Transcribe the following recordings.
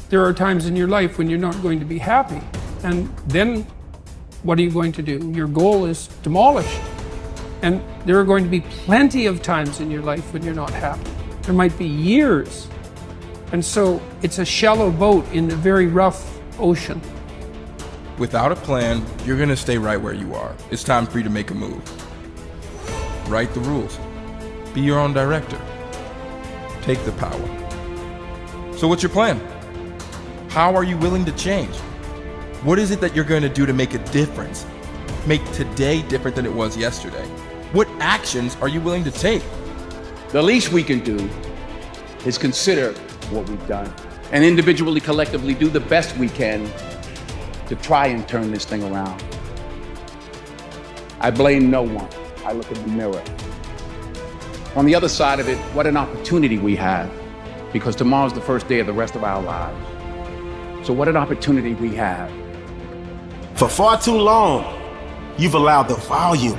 there are times in your life when you're not going to be happy. And then what are you going to do? Your goal is demolished. And there are going to be plenty of times in your life when you're not happy. There might be years. And so it's a shallow boat in a very rough ocean. Without a plan, you're gonna stay right where you are. It's time for you to make a move. Write the rules. Be your own director. Take the power. So what's your plan? How are you willing to change? What is it that you're going to do to make a difference? Make today different than it was yesterday? What actions are you willing to take? The least we can do is consider what we've done and individually, collectively do the best we can to try and turn this thing around. I blame no one. I look in the mirror. On the other side of it, what an opportunity we have, because tomorrow's the first day of the rest of our lives. So what an opportunity we have. For far too long, you've allowed the volume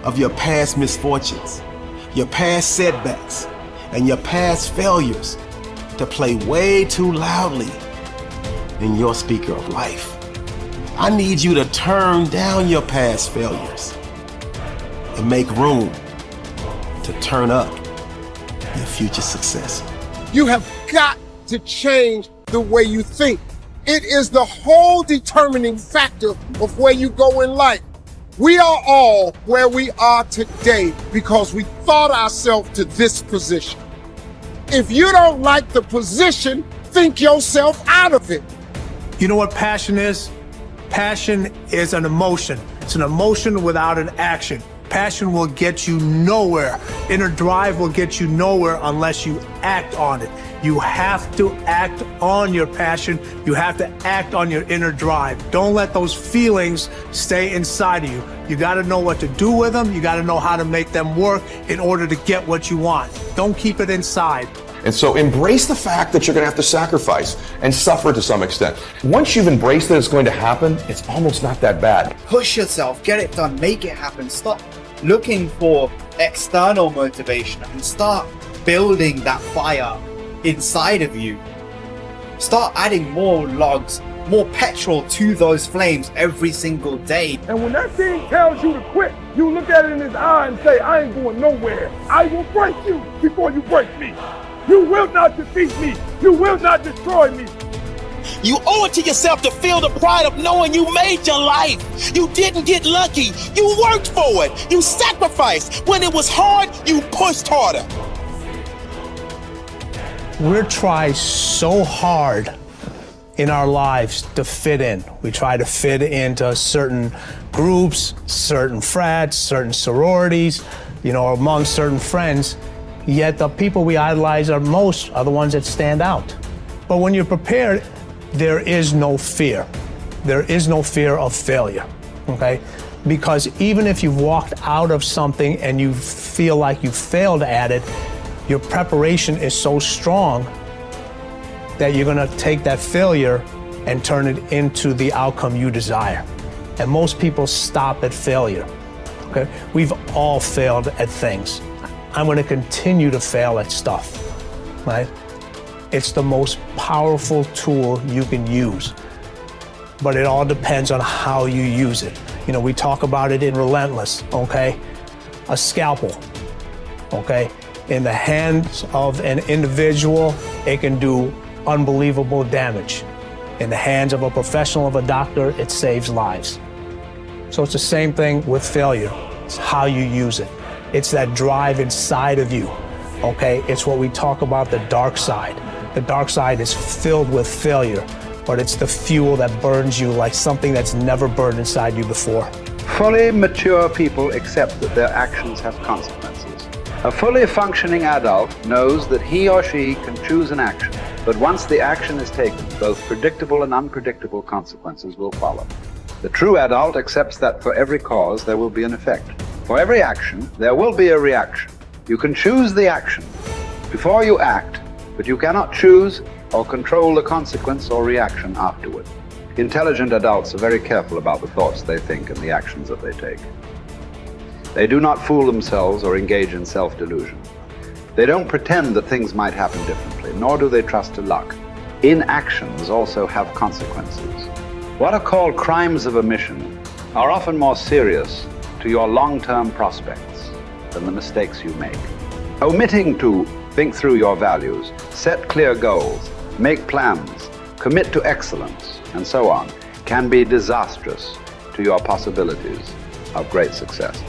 of your past misfortunes, your past setbacks, and your past failures to play way too loudly in your speaker of life. I need you to turn down your past failures and make room to turn up your future success. You have got to change the way you think. It is the whole determining factor of where you go in life. We are all where we are today because we thought ourselves to this position. If you don't like the position, think yourself out of it. You know what passion is? Passion is an emotion. It's an emotion without an action. Passion will get you nowhere. Inner drive will get you nowhere unless you act on it. You have to act on your passion. You have to act on your inner drive. Don't let those feelings stay inside of you. You got to know what to do with them. You got to know how to make them work in order to get what you want. Don't keep it inside. And so embrace the fact that you're going to have to sacrifice and suffer to some extent. Once you've embraced that it's going to happen, it's almost not that bad. Push yourself, get it done, make it happen. Stop looking for external motivation and start building that fire inside of you. Start adding more logs, more petrol to those flames every single day. And when that thing tells you to quit, you look at it in his eye and say, I ain't going nowhere. I will break you before you break me. You will not defeat me. You will not destroy me. You owe it to yourself to feel the pride of knowing you made your life. You didn't get lucky. You worked for it. You sacrificed. When it was hard, you pushed harder. We're trying so hard in our lives to fit in. We try to fit into certain groups, certain frats, certain sororities, among certain friends. Yet the people we idolize are the ones that stand out. But when you're prepared, there is no fear. There is no fear of failure, okay? Because even if you've walked out of something and you feel like you failed at it, your preparation is so strong that you're gonna take that failure and turn it into the outcome you desire. And most people stop at failure, okay? We've all failed at things. I'm going to continue to fail at stuff, right? It's the most powerful tool you can use, but it all depends on how you use it. We talk about it in Relentless, okay? A scalpel, okay? In the hands of an individual, it can do unbelievable damage. In the hands of a professional, of a doctor, it saves lives. So it's the same thing with failure. It's how you use it. It's that drive inside of you, okay? It's what we talk about, the dark side. The dark side is filled with failure, but it's the fuel that burns you like something that's never burned inside you before. Fully mature people accept that their actions have consequences. A fully functioning adult knows that he or she can choose an action, but once the action is taken, both predictable and unpredictable consequences will follow. The true adult accepts that for every cause there will be an effect. For every action, there will be a reaction. You can choose the action before you act, but you cannot choose or control the consequence or reaction afterward. Intelligent adults are very careful about the thoughts they think and the actions that they take. They do not fool themselves or engage in self-delusion. They don't pretend that things might happen differently, nor do they trust to luck. inactions also have consequences. What are called crimes of omission are often more serious to your long-term prospects than the mistakes you make. Omitting to think through your values, set clear goals, make plans, commit to excellence, and so on, can be disastrous to your possibilities of great success.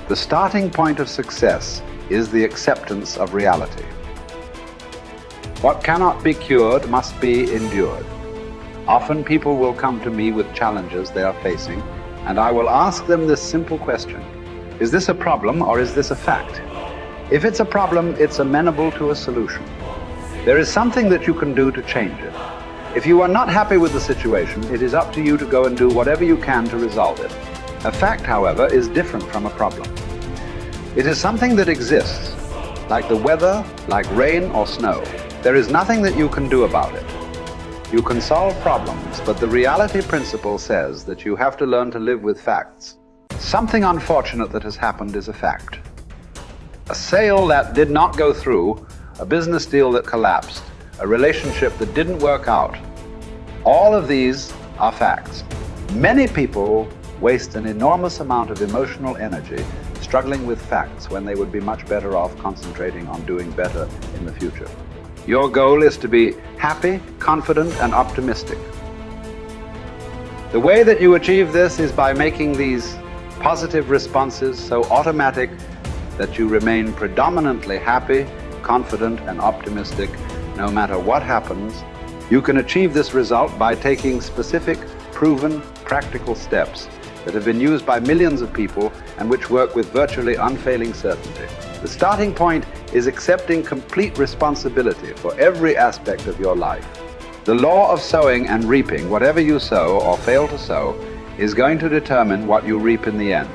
The starting point of success is the acceptance of reality. What cannot be cured must be endured. Often people will come to me with challenges they are facing, and I will ask them this simple question: is this a problem or is this a fact? If it's a problem, it's amenable to a solution. There is something that you can do to change it. If you are not happy with the situation, it is up to you to go and do whatever you can to resolve it. A fact, however, is different from a problem. It is something that exists, like the weather, like rain or snow. There is nothing that you can do about it. You can solve problems, but the reality principle says that you have to learn to live with facts. Something unfortunate that has happened is a fact. A sale that did not go through, a business deal that collapsed, a relationship that didn't work out. All of these are facts. Many people waste an enormous amount of emotional energy struggling with facts when they would be much better off concentrating on doing better in the future. Your goal is to be happy, confident, and optimistic. The way that you achieve this is by making these positive responses so automatic that you remain predominantly happy, confident, and optimistic no matter what happens. You can achieve this result by taking specific, proven, practical steps that have been used by millions of people and which work with virtually unfailing certainty. The starting point is accepting complete responsibility for every aspect of your life. The law of sowing and reaping, whatever you sow or fail to sow, is going to determine what you reap in the end.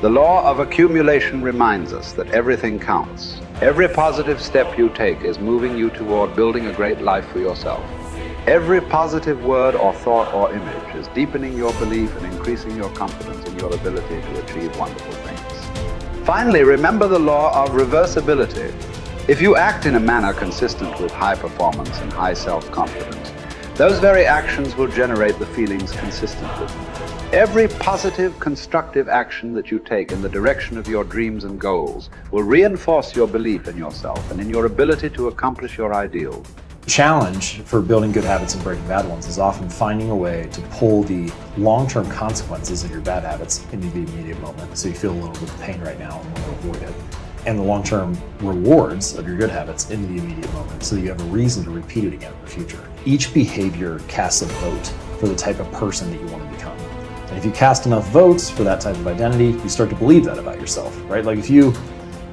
The law of accumulation reminds us that everything counts. Every positive step you take is moving you toward building a great life for yourself. Every positive word or thought or image is deepening your belief and increasing your confidence in your ability to achieve wonderful things. Finally, remember the law of reversibility. If you act in a manner consistent with high performance and high self-confidence, those very actions will generate the feelings consistent with them. Every positive, constructive action that you take in the direction of your dreams and goals will reinforce your belief in yourself and in your ability to accomplish your ideals. The challenge for building good habits and breaking bad ones is often finding a way to pull the long-term consequences of your bad habits into the immediate moment, so you feel a little bit of pain right now and want to avoid it, and the long-term rewards of your good habits into the immediate moment, so you have a reason to repeat it again in the future. Each behavior casts a vote for the type of person that you want to become. And if you cast enough votes for that type of identity, you start to believe that about yourself, right? Like if you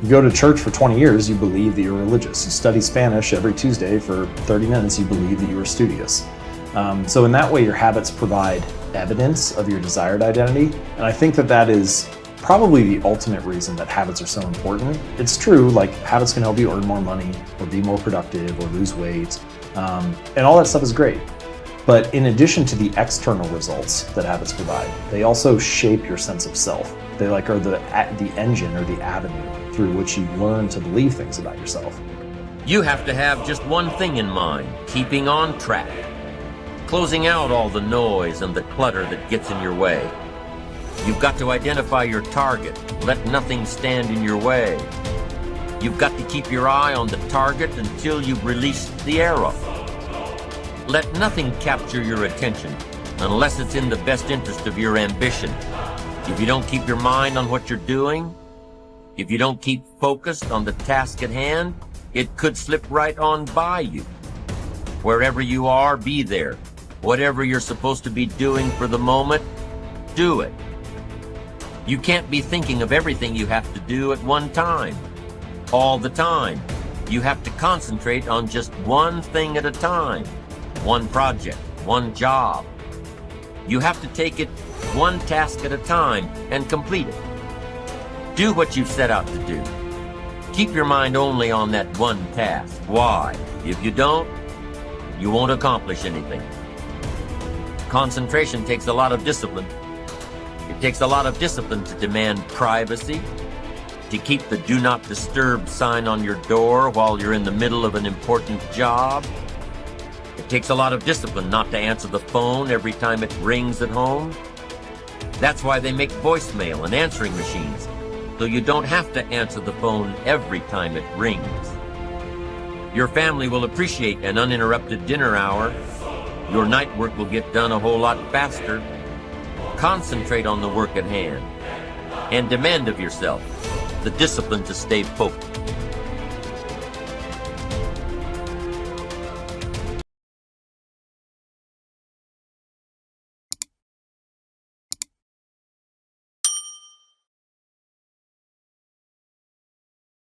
go to church for 20 years, you believe that you're religious. You study Spanish every Tuesday for 30 minutes, you believe that you are studious. So in that way, your habits provide evidence of your desired identity. And I think that that is probably the ultimate reason that habits are so important. It's true, like habits can help you earn more money or be more productive or lose weight. And all that stuff is great. But in addition to the external results that habits provide, they also shape your sense of self. They are the engine or the avenue through which you learn to believe things about yourself. You have to have just one thing in mind: keeping on track, closing out all the noise and the clutter that gets in your way. You've got to identify your target. Let nothing stand in your way. You've got to keep your eye on the target until you've released the arrow. Let nothing capture your attention unless it's in the best interest of your ambition. If you don't keep your mind on what you're doing, if you don't keep focused on the task at hand, it could slip right on by you. Wherever you are, be there. Whatever you're supposed to be doing for the moment, do it. You can't be thinking of everything you have to do at one time, all the time. You have to concentrate on just one thing at a time, one project, one job. You have to take it one task at a time and complete it. Do what you've set out to do. Keep your mind only on that one task. Why? If you don't, you won't accomplish anything. Concentration takes a lot of discipline. It takes a lot of discipline to demand privacy, to keep the do not disturb sign on your door while you're in the middle of an important job. It takes a lot of discipline not to answer the phone every time it rings at home. That's why they make voicemail and answering machines, so you don't have to answer the phone every time it rings. Your family will appreciate an uninterrupted dinner hour. Your night work will get done a whole lot faster. Concentrate on the work at hand and demand of yourself the discipline to stay focused.